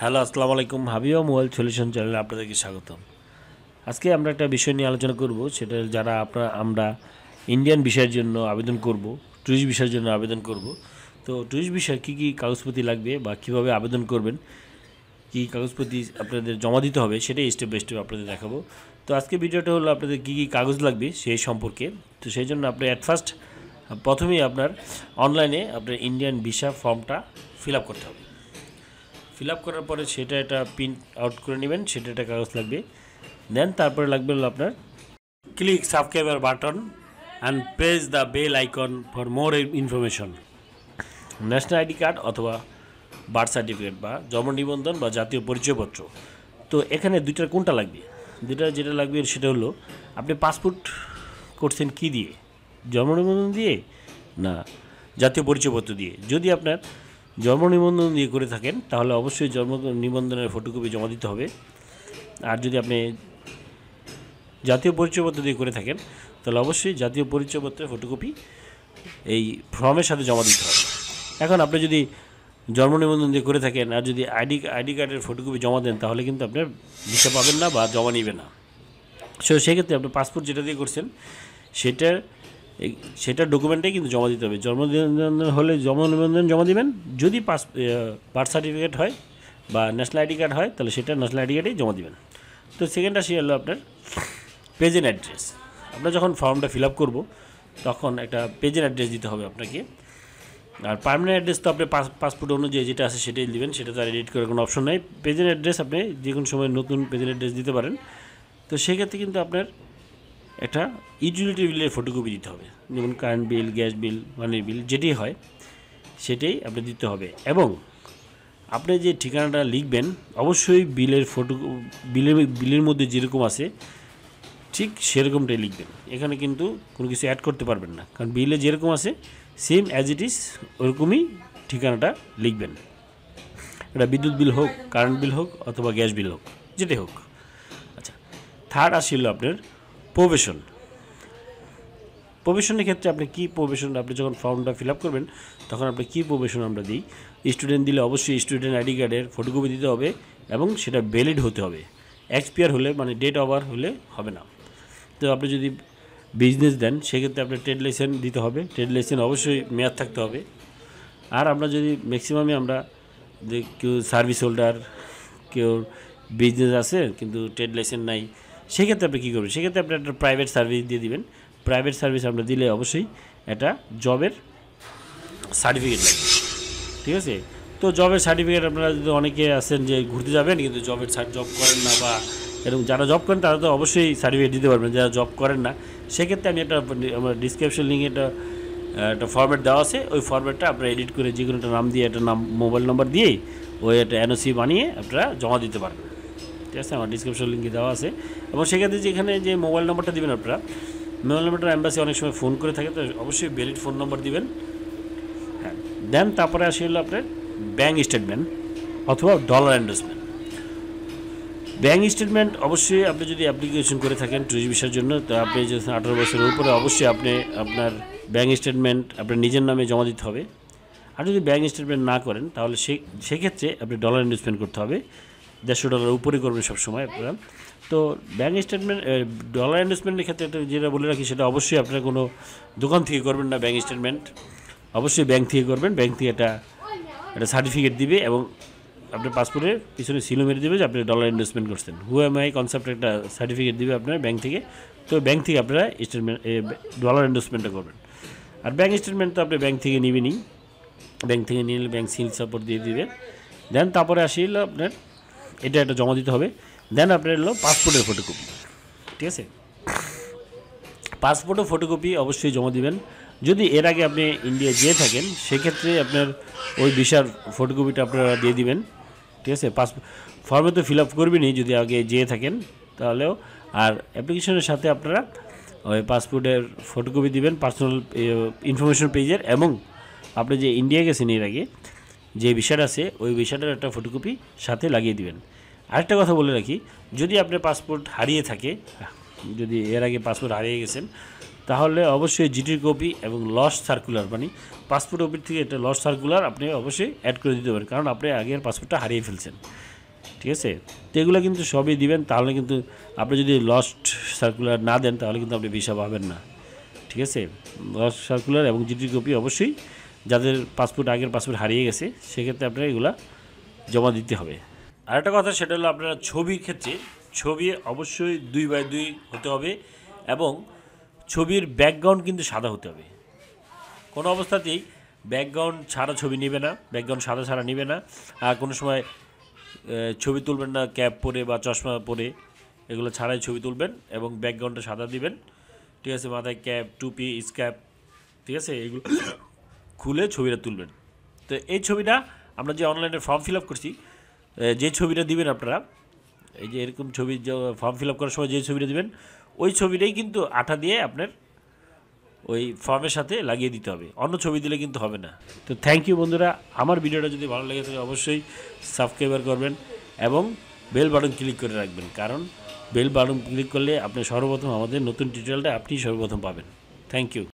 Hello, আসসালামু আলাইকুম। Habiba mobile solution চ্যানেলে আপনাদেরকে স্বাগতম। আজকে আমরা একটা বিষয় নিয়ে আলোচনা করব, সেটা যারা আমরা ইন্ডিয়ান ভিসার জন্য আবেদন করব, ট্যুরিস্ট ভিসার জন্য আবেদন করব। তো ট্যুরিস্ট ভিসার কী কী কাগজপত্র লাগবে বা কীভাবে আবেদন করবেন, কী কাগজপত্র আপনাদের জমা দিতে হবে, সেটাই স্টেপ বাই স্টেপ আপনাদের দেখাবো। তো আজকে ভিডিওটা হলো আপনাদের কী কী কাগজ লাগবে সেই সম্পর্কে। তো সেই জন্য আপনি প্রথমেই আপনার অনলাইনে আপনার ইন্ডিয়ান ভিসা ফর্মটা ফিল আপ করতে হবে। ফিল আপ করার পরে সেটা একটা প্রিন্ট আউট করে নেবেন, সেটা একটা কাগজ লাগবে। দেন তারপরে লাগবে হলো আপনার click subscriber button and press the bell icon for more information. National ID card অথবা বার্থ সার্টিফিকেট বা জন্ম নিবন্ধন বা জাতীয় পরিচয়পত্র। তো এখানে দুইটার কোনটা লাগবে? যেটা লাগবে সেটা হলো আপনি পাসপোর্ট করছেন কী দিয়ে, জন্ম নিবন্ধন দিয়ে না জাতীয় পরিচয়পত্র দিয়ে। যদি আপনার জন্ম নিবন্ধন দিয়ে করে থাকেন তাহলে অবশ্যই জন্ম নিবন্ধনের ফটোকপি জমা দিতে হবে। আর যদি আপনি জাতীয় পরিচয়পত্র দিয়ে করে থাকেন তাহলে অবশ্যই জাতীয় পরিচয়পত্রের ফটোকপি এই ফর্মের সাথে জমা দিতে হবে। এখন আপনি যদি জন্ম নিবন্ধন দিয়ে করে থাকেন আর যদি আইডি কার্ডের ফটোকপি জমা দেন তাহলে কিন্তু আপনার ভিসা পাবেন না বা জমা নেবে না। সেক্ষেত্রে আপনি পাসপোর্ট যেটা দিয়ে করছেন সেটার ডকুমেন্টটাই কিন্তু জমা দিতে হবে। জন্ম নিবন্ধন হলে জন্ম নিবন্ধন জমা দিবেন, যদি বার্থ সার্টিফিকেট হয় বা ন্যাশনাল আইডি কার্ড হয় তাহলে সেটা ন্যাশনাল আইডি কার্ডেই জমা দিবেন। তো সেকেন্ড আসি হলো আপনার পেজেন্ট অ্যাড্রেস। আমরা যখন ফর্মটা ফিল আপ করবো তখন একটা পেজেন্ট অ্যাড্রেস দিতে হবে আপনাকে। আর পার্মানেন্ট অ্যাড্রেস তো আপনি পাসপোর্ট অনুযায়ী যেটা আছে সেটাই দেবেন, সেটা তো আর এডিট করার কোনো অপশন নেই। পেজেন্ট অ্যাড্রেস আপনি যে কোনো সময় নতুন পেজেন্ট অ্যাড্রেস দিতে পারেন। তো সেক্ষেত্রে কিন্তু আপনার একটা ইউটিলিটি বিলের ফটোকপি দিতে হবে, যেমন কারেন্ট বিল, গ্যাস বিল, পানির বিল যেটি হয় সেটাই আপনি দিতে হবে। এবং আপনি যে ঠিকানাটা লিখবেন অবশ্যই বিলের মধ্যে যেরকম আছে ঠিক সেরকমটাই লিখবেন। এখানে কিন্তু কোনো কিছু অ্যাড করতে পারবেন না, কারণ বিলে যেরকম আছে সেম অ্যাজ ইট ইজ ওরকমই ঠিকানাটা লিখবেন। এটা বিদ্যুৎ বিল হোক, কারেন্ট বিল হোক অথবা গ্যাস বিল হোক, যেটাই হোক। আচ্ছা, থার্ড আসছিল আপনার প্রফেশনের ক্ষেত্রে আপনি কী প্রফেশন, আপনি যখন ফর্মটা ফিল আপ করবেন তখন আপনি কী প্রফেশন আমরা দিই। স্টুডেন্ট দিলে অবশ্যই স্টুডেন্ট আইডি কার্ডের ফটোকপি দিতে হবে এবং সেটা ভ্যালিড হতে হবে। এক্সপায়ার হলে মানে ডেট ওভার হলে হবে না। তো আপনি যদি বিজনেস দেন সেক্ষেত্রে আপনার ট্রেড লাইসেন্স দিতে হবে, ট্রেড লাইসেন্স অবশ্যই মেয়াদ থাকতে হবে। আর আমরা যদি ম্যাক্সিমামে আমরা যে কেউ সার্ভিস হোল্ডার, কেউ বিজনেস আছে কিন্তু ট্রেড লাইসেন্স নাই, সেক্ষেত্রে আপনি কী করবেন? সেক্ষেত্রে আপনি একটা প্রাইভেট সার্ভিস দিয়ে দিবেন। প্রাইভেট সার্ভিস আমরা দিলে অবশ্যই একটা জবের সার্টিফিকেট লাগবে, ঠিক আছে? তো জবের সার্টিফিকেট আপনারা যদি অনেকে আছেন যে ঘুরতে যাবেন কিন্তু জব করেন না, বা এরকম যারা জব করেন তারা তো অবশ্যই সার্টিফিকেট দিতে পারবেন। যারা জব করেন না সেক্ষেত্রে আমি আমার ডিসক্রিপশন লিঙ্কে একটা ফরম্যাট দেওয়া আছে, ওই ফরম্যাটটা আপনারা এডিট করে যে কোনো একটা নাম দিয়ে, একটা নাম, মোবাইল নাম্বার দিয়েই ওই একটা এনওসি বানিয়ে আপনারা জমা দিতে পারবেন, ঠিক আছে? আমার ডিসক্রিপশন লিঙ্কে দেওয়া আছে। এবং সেক্ষেত্রে যেখানে যে মোবাইল নাম্বারটা দেবেন আপনারা, মোবাইল নাম্বারটা অ্যাম্বাসি অনেক সময় ফোন করে থাকে, তো অবশ্যই ভ্যালিড ফোন নম্বর দিবেন। হ্যাঁ, দেন তারপরে আসি হলো আপনার ব্যাঙ্ক স্টেটমেন্ট অথবা ডলার এন্ডোর্সমেন্ট। ব্যাঙ্ক স্টেটমেন্ট অবশ্যই আপনি যদি অ্যাপ্লিকেশন করে থাকেন ট্যুরিস্ট ভিসার জন্য, তো আপনি যে 18 বছরের উপরে অবশ্যই আপনি আপনার ব্যাঙ্ক স্টেটমেন্ট আপনার নিজের নামে জমা দিতে হবে। আর যদি ব্যাঙ্ক স্টেটমেন্ট না করেন তাহলে সেক্ষেত্রে আপনি ডলার ইনভেস্টমেন্ট করতে হবে। $150 উপরে করবেন সবসময় আপনারা। তো ব্যাঙ্ক স্টেটমেন্ট, ডলার ইনভেস্টমেন্টের ক্ষেত্রে যেটা বলে রাখি সেটা অবশ্যই আপনারা কোনো দোকান থেকে করবেন না। ব্যাঙ্ক স্টেটমেন্ট অবশ্যই ব্যাঙ্ক থেকে করবেন। ব্যাঙ্ক থেকে একটা সার্টিফিকেট দিবে এবং আপনার পাসপোর্টের পিছনে সিলো মেরে দেবে যে আপনি ডলার ইনভেস্টমেন্ট করছেন। হুএমআই কনসেপ্ট একটা সার্টিফিকেট দিবে আপনার ব্যাঙ্ক থেকে। তো ব্যাঙ্ক থেকে আপনারা ডলার ইনভেস্টমেন্টটা করবেন। আর ব্যাঙ্ক স্টেটমেন্ট তো আপনি ব্যাঙ্ক থেকে নেবেনই, ব্যাঙ্ক থেকে নিয়ে ব্যাঙ্ক সিল সাপোর্ট দিয়ে দিবে। দেন তারপরে আসিল আপনার এটা একটা জমা দিতে হবে। দেন আপনার হলো পাসপোর্টের ফটোকপি, ঠিক আছে? পাসপোর্টের ফটোকপি অবশ্যই জমা দিবেন। যদি এর আগে আপনি ইন্ডিয়া যেয়ে থাকেন সেক্ষেত্রে আপনার ওই ভিসার ফটোকপিটা আপনারা দিয়ে দিবেন, ঠিক আছে? ফর্মে তো ফিল আপ করবেনই যদি আগে যেয়ে থাকেন তাহলেও। আর অ্যাপ্লিকেশনের সাথে আপনারা ওই পাসপোর্টের ফটোকপি দিবেন, পার্সোনাল ইনফরমেশন পেজের, এবং আপনি যে ইন্ডিয়া গেছেন এর আগে যে ভিসাটা আছে ওই ভিসাটার একটা ফটোকপি সাথে লাগিয়ে দিবেন। আরেকটা কথা বলে রাখি, যদি আপনার পাসপোর্ট হারিয়ে থাকে, যদি এর আগে পাসপোর্ট হারিয়ে গেছেন তাহলে অবশ্যই জিটির কপি এবং লস্ট সার্কুলার মানে পাসপোর্ট অফিস থেকে এটা লস্ট সার্কুলার আপনি অবশ্যই অ্যাড করে দিতে পারেন, কারণ আপনি আগের পাসপোর্টটা হারিয়ে ফেলছেন। ঠিক আছে, তো এগুলো কিন্তু সবই দিবেন, তাহলে কিন্তু আপনি যদি লস্ট সার্কুলার না দেন তাহলে কিন্তু আপনি ভিসা পাবেন না। ঠিক আছে, লস্ট সার্কুলার এবং জিটির কপি অবশ্যই যাদের পাসপোর্ট আগের পাসপোর্ট হারিয়ে গেছে সেক্ষেত্রে আপনার এগুলা জমা দিতে হবে। আরেকটা কথা সেটা হলো আপনারা ছবির ক্ষেত্রে ছবি অবশ্যই 2x2 হতে হবে এবং ছবির ব্যাকগ্রাউন্ড কিন্তু সাদা হতে হবে। কোনো অবস্থাতেই ব্যাকগ্রাউন্ড ছাড়া ছবি নেবে না, ব্যাকগ্রাউন্ড সাদা ছাড়া নেবে না। আর কোনো সময় ছবি তুলবেন না ক্যাপ পরে বা চশমা পরে, এগুলো ছাড়াই ছবি তুলবেন এবং ব্যাকগ্রাউন্ডটা সাদা দিবেন। ঠিক আছে, মাথায় ক্যাপ, টুপি, স্ক্যাপ, ঠিক আছে, এগুলো খুলে ছবিটা তুলবেন। তো এই ছবিটা আমরা যে অনলাইনে ফর্ম ফিল আপ করছি, যে ছবিটা দিবেন আপনারা, এই যে এরকম ছবি ফর্ম ফিল আপ করার সময় যে ছবিটা দিবেন ওই ছবিটাই কিন্তু আঠা দিয়ে আপনার ওই ফর্মের সাথে লাগিয়ে দিতে হবে, অন্য ছবি দিলে কিন্তু হবে না। তো থ্যাংক ইউ বন্ধুরা, আমার ভিডিওটা যদি ভালো লেগে থাকে অবশ্যই সাবস্ক্রাইবার করবেন এবং বেল বাটন ক্লিক করে রাখবেন, কারণ বেল বাটন ক্লিক করলে আপনি সর্বপ্রথম আমাদের নতুন টিউটোরিয়ালটা আপনি সর্বপ্রথম পাবেন। Thank you.